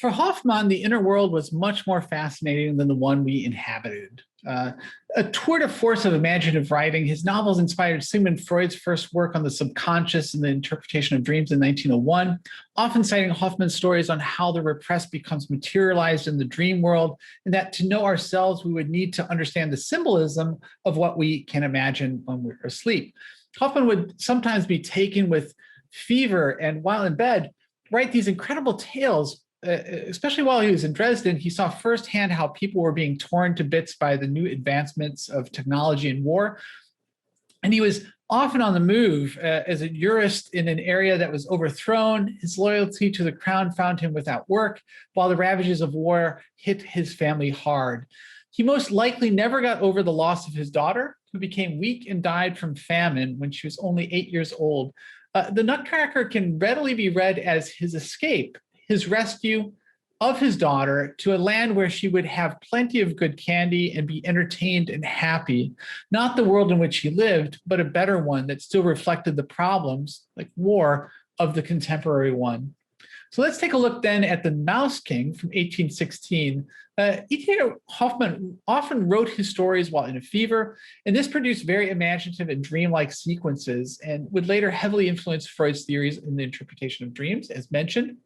For Hoffmann, the inner world was much more fascinating than the one we inhabited. A tour de force of imaginative writing, his novels inspired Sigmund Freud's first work on the subconscious and the interpretation of dreams in 1901, often citing Hoffmann's stories on how the repressed becomes materialized in the dream world, and that to know ourselves, we would need to understand the symbolism of what we can imagine when we're asleep. Hoffmann would sometimes be taken with fever, and while in bed, write these incredible tales. Especially while he was in Dresden, he saw firsthand how people were being torn to bits by the new advancements of technology and war. And he was often on the move as a jurist in an area that was overthrown. His loyalty to the crown found him without work, while the ravages of war hit his family hard. He most likely never got over the loss of his daughter, who became weak and died from famine when she was only 8 years old. The Nutcracker can readily be read as his escape, his rescue of his daughter to a land where she would have plenty of good candy and be entertained and happy. Not the world in which he lived, but a better one that still reflected the problems, like war, of the contemporary one. So let's take a look then at The Mouse King from 1816. ETA Hoffmann often wrote his stories while in a fever, and this produced very imaginative and dreamlike sequences, and would later heavily influence Freud's theories in the interpretation of dreams, as mentioned.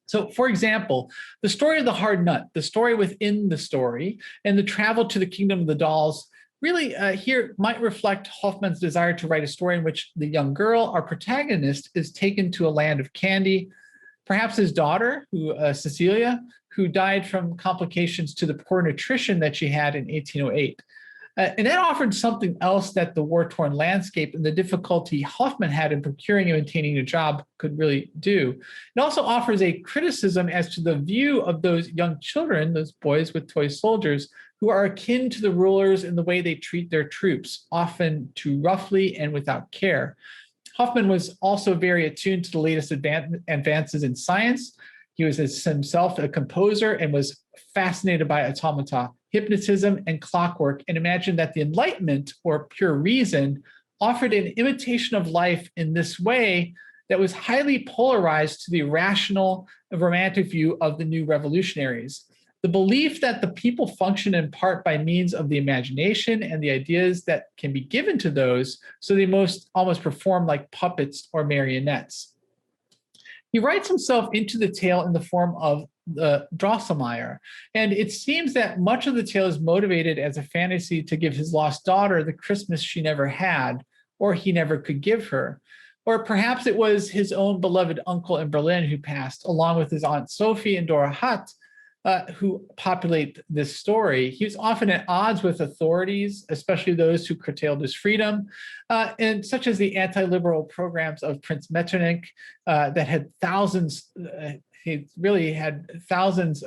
So, for example, the story of the hard nut, the story within the story, and the travel to the kingdom of the dolls really here might reflect Hoffmann's desire to write a story in which the young girl, our protagonist, is taken to a land of candy. Perhaps his daughter, Cecilia, who died from complications to the poor nutrition that she had in 1808. And that offered something else that the war-torn landscape and the difficulty Hoffmann had in procuring and maintaining a job could really do. It also offers a criticism as to the view of those young children, those boys with toy soldiers, who are akin to the rulers in the way they treat their troops, often too roughly and without care. Hoffmann was also very attuned to the latest advances in science. He was himself a composer and was fascinated by automata, hypnotism, and clockwork, and imagined that the Enlightenment, or pure reason, offered an imitation of life in this way that was highly polarized to the rational and romantic view of the new revolutionaries. The belief that the people function in part by means of the imagination and the ideas that can be given to those, so they almost perform like puppets or marionettes. He writes himself into the tale in the form of the Drosselmeyer, and it seems that much of the tale is motivated as a fantasy to give his lost daughter the Christmas she never had, or he never could give her. Or perhaps it was his own beloved uncle in Berlin who passed, along with his Aunt Sophie and Dora Hutt, who populate this story. He was often at odds with authorities, especially those who curtailed his freedom, and such as the anti-liberal programs of Prince Metternich that had thousands. He really had thousands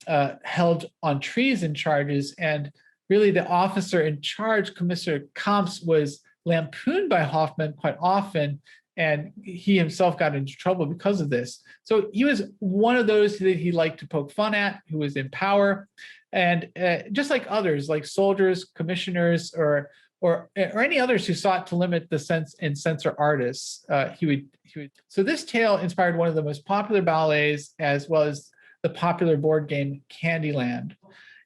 held on treason charges, and really the officer in charge, Commissioner Kamps, was lampooned by Hoffmann quite often, and he himself got into trouble because of this. So he was one of those that he liked to poke fun at, who was in power, and just like others, like soldiers, commissioners, or any others who sought to limit the sense and censor artists, he would. So this tale inspired one of the most popular ballets, as well as the popular board game Candyland.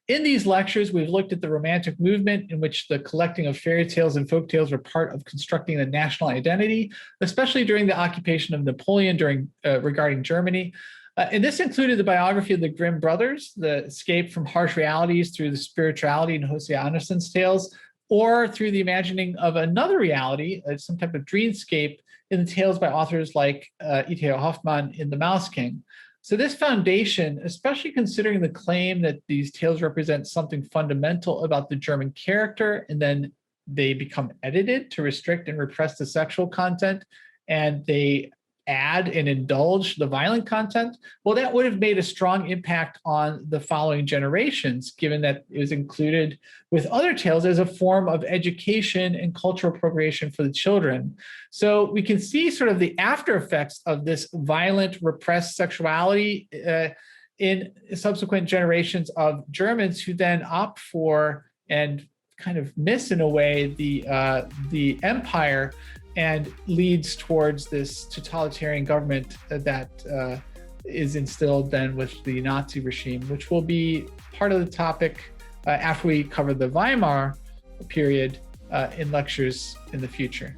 In these lectures, we've looked at the Romantic movement, in which the collecting of fairy tales and folk tales were part of constructing a national identity, especially during the occupation of Napoleon regarding Germany. And this included the biography of the Grimm brothers, the escape from harsh realities through the spirituality in H.C. Andersen's tales, or through the imagining of another reality, some type of dreamscape, in the tales by authors like E.T.A. Hoffmann in The Mouse King. So this foundation, especially considering the claim that these tales represent something fundamental about the German character, and then they become edited to restrict and repress the sexual content, and they add and indulge the violent content, well, that would have made a strong impact on the following generations, given that it was included with other tales as a form of education and cultural appropriation for the children. So we can see sort of the after effects of this violent, repressed sexuality in subsequent generations of Germans, who then opt for and kind of miss, in a way, the empire, and leads towards this totalitarian government that is instilled then with the Nazi regime, which will be part of the topic after we cover the Weimar period in lectures in the future.